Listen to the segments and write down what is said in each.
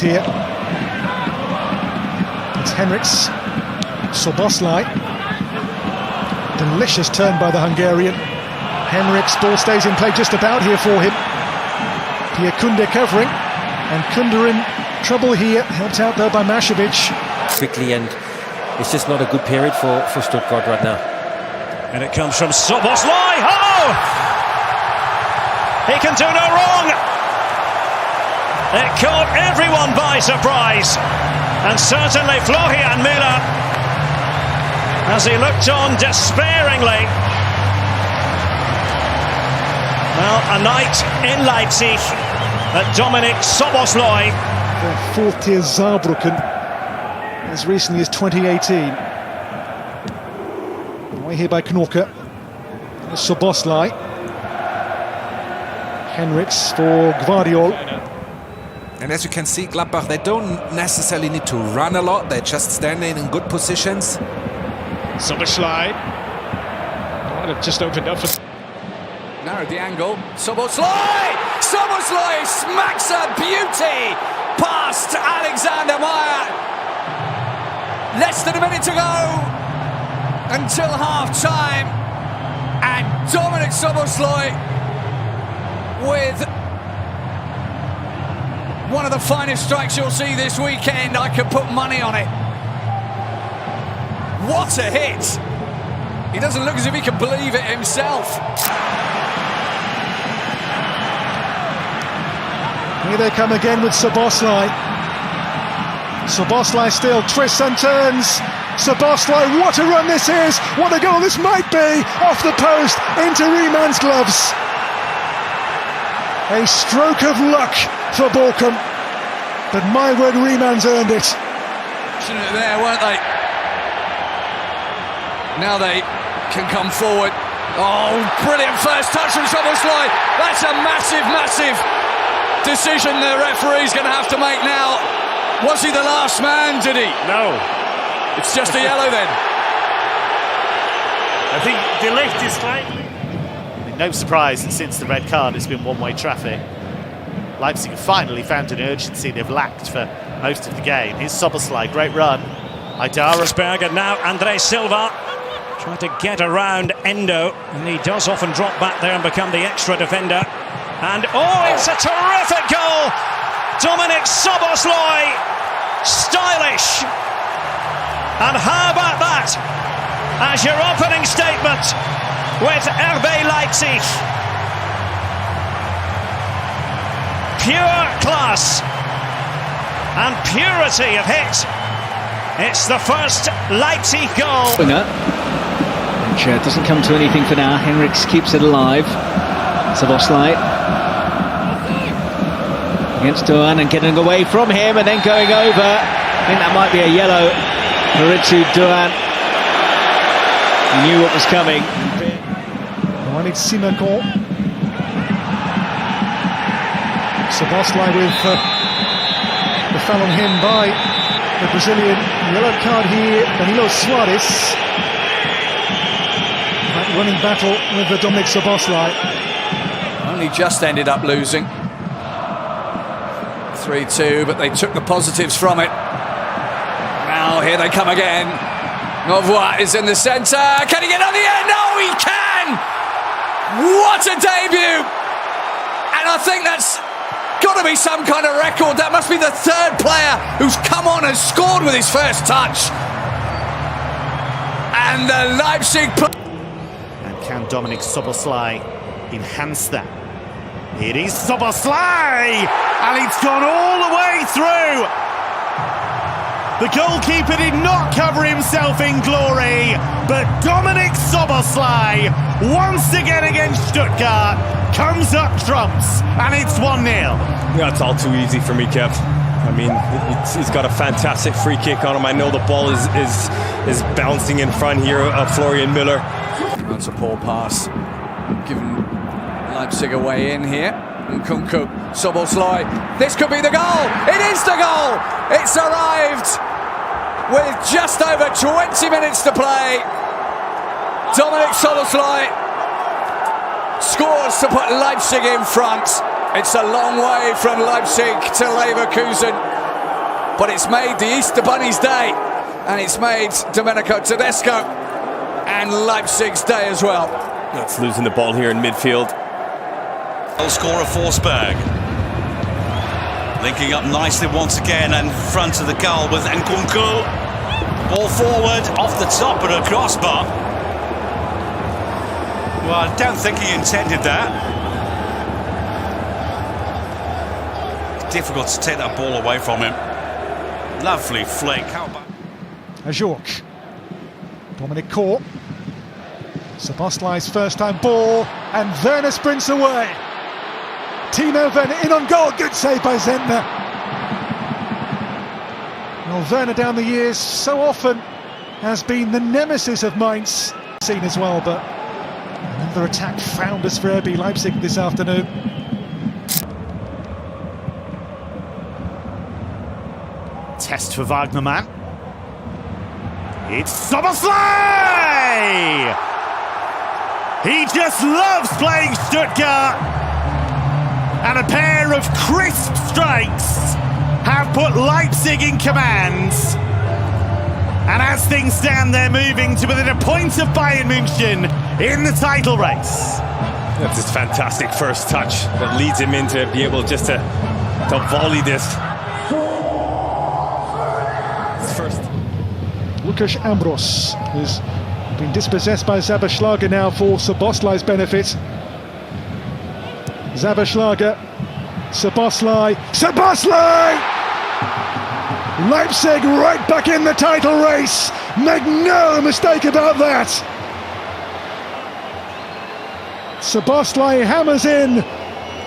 chances here. It's Henriks, Szoboszlai. Delicious turn by the Hungarian. Henriks, ball stays in play just about here for him. Pierre Kunde covering, and Kunde in trouble here, helped out though by Mashevic. Quickly, and it's just not a good period for Stuttgart right now. And it comes from Szoboszlai. Oh! He can do no wrong. It caught everyone by surprise, and certainly Florian Müller, as he looked on despairingly. Well, a night in Leipzig at Dominik Szoboszlai. The fourth tier Saarbrücken as recently as 2018. Away here by Knorke. Szoboszlai. Henriks for Gvardiol. And as you can see, Gladbach, they don't necessarily need to run a lot. They're just standing in good positions. Szoboszlai. Oh, it just opened up for... Narrowed the angle. Szoboszlai! Szoboszlai smacks a beauty past Alexander Meyer. Less than a minute to go until half-time. And Dominik Szoboszlai with one of the finest strikes you'll see this weekend. I could put money on it. What a hit! He doesn't look as if he can believe it himself. Here they come again with Szoboszlai. Szoboszlai still twists and turns. Szoboszlai, what a run this is! What a goal this might be! Off the post, into Riemann's gloves. A stroke of luck for Bochum. But my word, Riemann's earned it. There, weren't they? Now they can come forward. Oh, brilliant first touch from Szoboszlai. That's a massive, massive decision the referee's going to have to make now. Was he the last man, did he? No. It's just a yellow then. I think the left is slightly... No surprise that since the red card it's been one-way traffic. Leipzig have finally found an urgency they've lacked for most of the game. Here's Szoboszlai, great run. Aidara. Berger now, Andre Silva trying to get around Endo, and he does often drop back there and become the extra defender. And oh, it's a terrific goal! Dominik Szoboszlai, stylish. And how about that as your opening statement with RB Leipzig? Pure class and purity of hit. It's the first Leipzig goal. Which doesn't come to anything for now. Henriks keeps it alive. Szoboszlai against Duan and getting away from him and then going over. I think that might be a yellow for Ritsu Duan. He knew what was coming. I need Simakon. Szoboszlai with the foul on him by the Brazilian. Yellow card here, Danilo Suarez. That running battle with the Dominik Szoboszlai. Only just ended up losing. 3-2, but they took the positives from it. Now here they come again. Novoa is in the centre. Can he get on the end? No, he can! What a debut! And I think that's got to be some kind of record. That must be the third player who's come on and scored with his first touch. And the Leipzig... And can Dominik Szoboszlai enhance that? It is Szoboszlai! And it's gone all the way through! The goalkeeper did not cover himself in glory, but Dominik Szoboszlai, once again against Stuttgart, comes up trumps, and it's 1-0. Yeah, it's all too easy for me, Kev. I mean, he's got a fantastic free kick on him. I know the ball is bouncing in front here of Florian Müller. That's a poor pass, giving Leipzig a way in here. And Kunku, Szoboszlai, this could be the goal! It is the goal! It's arrived with just over 20 minutes to play. Dominik Szoboszlai scores to put Leipzig in front. It's a long way from Leipzig to Leverkusen. but it's made the Easter Bunny's day, and it's made Domenico Tedesco and Leipzig's day as well. That's losing the ball here in midfield. Goal scorer Forsberg. Linking up nicely once again in front of the goal with Nkunku. Ball forward, off the top of the crossbar. Well, I don't think he intended that. Difficult to take that ball away from him. Lovely flick. How about Ajork. Dominik caught. Szoboszlai's first time ball, and Werner sprints away. Timo Werner in on goal, good save by Zentner. Well, Werner down the years so often has been the nemesis of Mainz. Seen as well, but another attack found us for RB Leipzig this afternoon. Test for Wagnerman. It's Szoboszlai! He just loves playing Stuttgart, and a pair of crisp strikes have put Leipzig in command. And as things stand, they're moving to within a point of Bayern München in the title race. That's his fantastic first touch that leads him into be able just to volley this. First. Łukasz Ambros has been dispossessed by Szoboszlai now for Szoboszlai's benefit. Szoboszlai, Szoboszlai! Leipzig right back in the title race. Make no mistake about that. Szoboszlai hammers in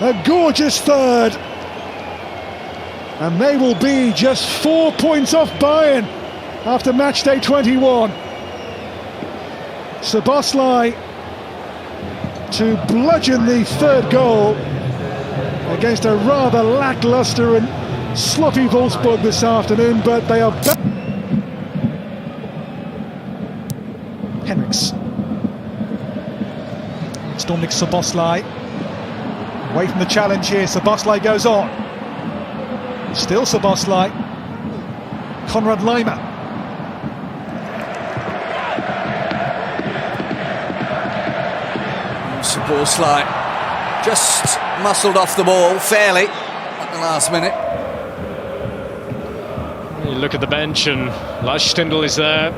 a gorgeous third. And they will be just 4 points off Bayern after match day 21. Szoboszlai to bludgeon the third goal against a rather lacklustre and sloppy Wolfsburg this afternoon, but they are back. Henriks. It's Dominik Szoboszlai. Away from the challenge here, Szoboszlai goes on. Still Szoboszlai. Konrad Laimer. Szoboszlai just muscled off the ball fairly at the last minute. You look at the bench, and Lars Stindl is there.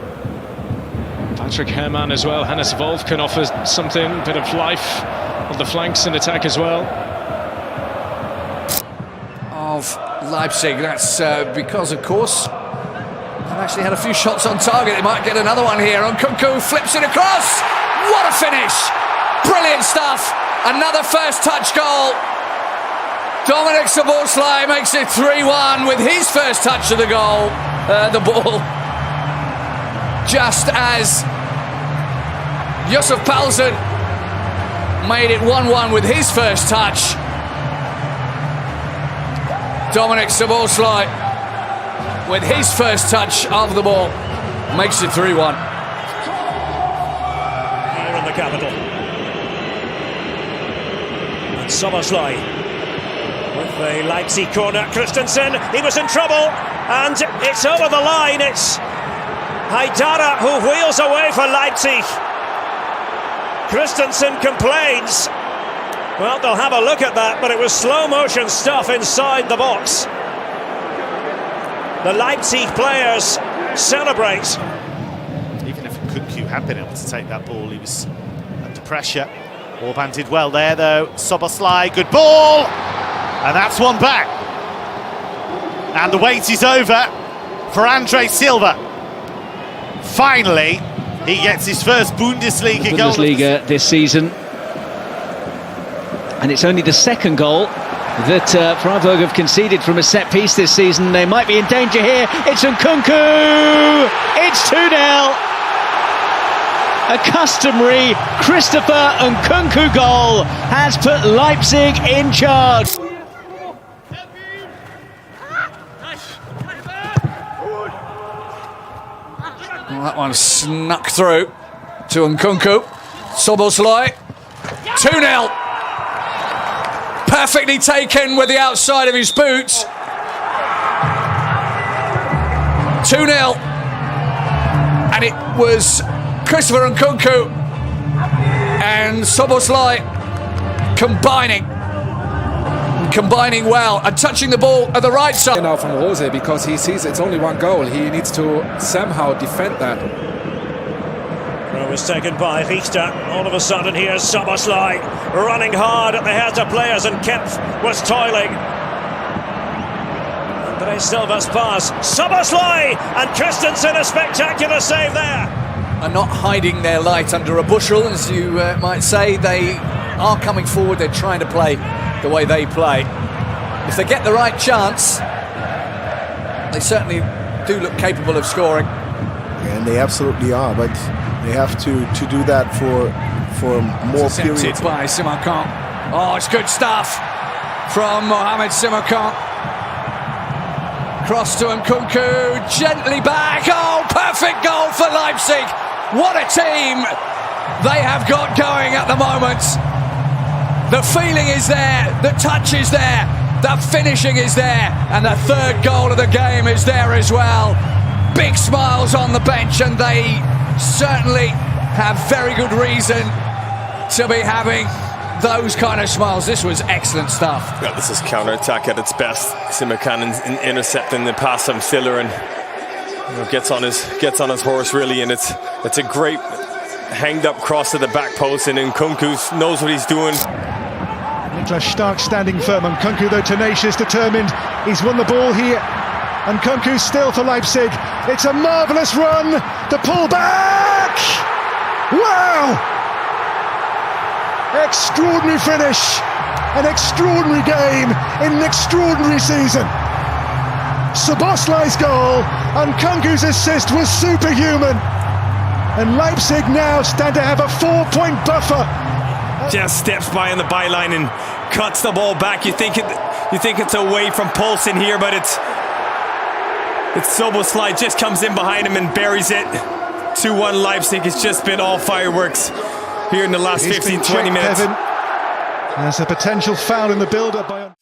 Patrick Herrmann as well. Hannes Wolfken offers something, a bit of life on the flanks and attack as well. Of Leipzig, that's because, of course, they've actually had a few shots on target. They might get another one here. Nkunku flips it across. What a finish! Brilliant stuff. Another first touch goal. Dominik Szoboszlai makes it 3-1 with his first touch of the goal. The ball. Just as Josef Paulsen made it 1-1 with his first touch. Dominik Szoboszlai with his first touch of the ball makes it 3-1. Here in the capital. And Szoboszlai with the Leipzig corner. Christensen, he was in trouble, and it's over the line. It's Haidara who wheels away for Leipzig. Christensen complains. Well, they'll have a look at that, but it was slow motion stuff inside the box. The Leipzig players celebrate. Even if Nkunku had been able to take that ball, he was under pressure. Orban did well there, though. Szoboszlai, good ball! And that's one back. And the wait is over for Andre Silva. Finally, he gets his first Bundesliga goal. Bundesliga this season. And it's only the second goal that Freiburg have conceded from a set piece this season. They might be in danger here. It's Nkunku! It's 2-0. A customary Christopher Nkunku goal has put Leipzig in charge. Well, that one snuck through to Nkunku. Szoboszlai. 2-0. Perfectly taken with the outside of his boots. 2-0. And it was Christopher Nkunku and Szoboszlai combining well and touching the ball at the right side. Now from Rose, because he sees it's only one goal. He needs to somehow defend that. Throw was taken by Richter. All of a sudden here's Szoboszlai running hard at the heads of players, and Kempf was toiling. Andre Silva's pass. Szoboszlai and Christensen, a spectacular save there. Are not hiding their light under a bushel, as you might say. They are coming forward. They're trying to play the way they play. If they get the right chance, they certainly do look capable of scoring. And they absolutely are, but they have to do that for more periods. By Simakan. Oh, it's good stuff from Mohamed Simakan. Cross to Nkunku, gently back. Oh, perfect goal for Leipzig. What a team they have got going at the moment. The feeling is there, the touch is there, the finishing is there, and the third goal of the game is there as well. Big smiles on the bench, and they certainly have very good reason to be having those kind of smiles. This was excellent stuff. Yeah, this is counter-attack at its best. Simakan intercepting the pass from Filler, and gets on his horse really, and it's a great hanged up cross to the back post, and Nkunku knows what he's doing. Niklas Stark standing firm, and Nkunku though tenacious, determined. He's won the ball here, and Nkunku still for Leipzig. It's a marvellous run, the pull back! Wow! Extraordinary finish, an extraordinary game in an extraordinary season. Szoboszlai's goal and Nkunku's assist was superhuman. And Leipzig now stand to have a 4-point buffer. Just steps by on the byline and cuts the ball back. You think it's away from Poulsen here, but it's Szoboszlai just comes in behind him and buries it. 2-1 Leipzig. It's just been all fireworks here in the last 15-20 minutes. There's a potential foul in the build-up by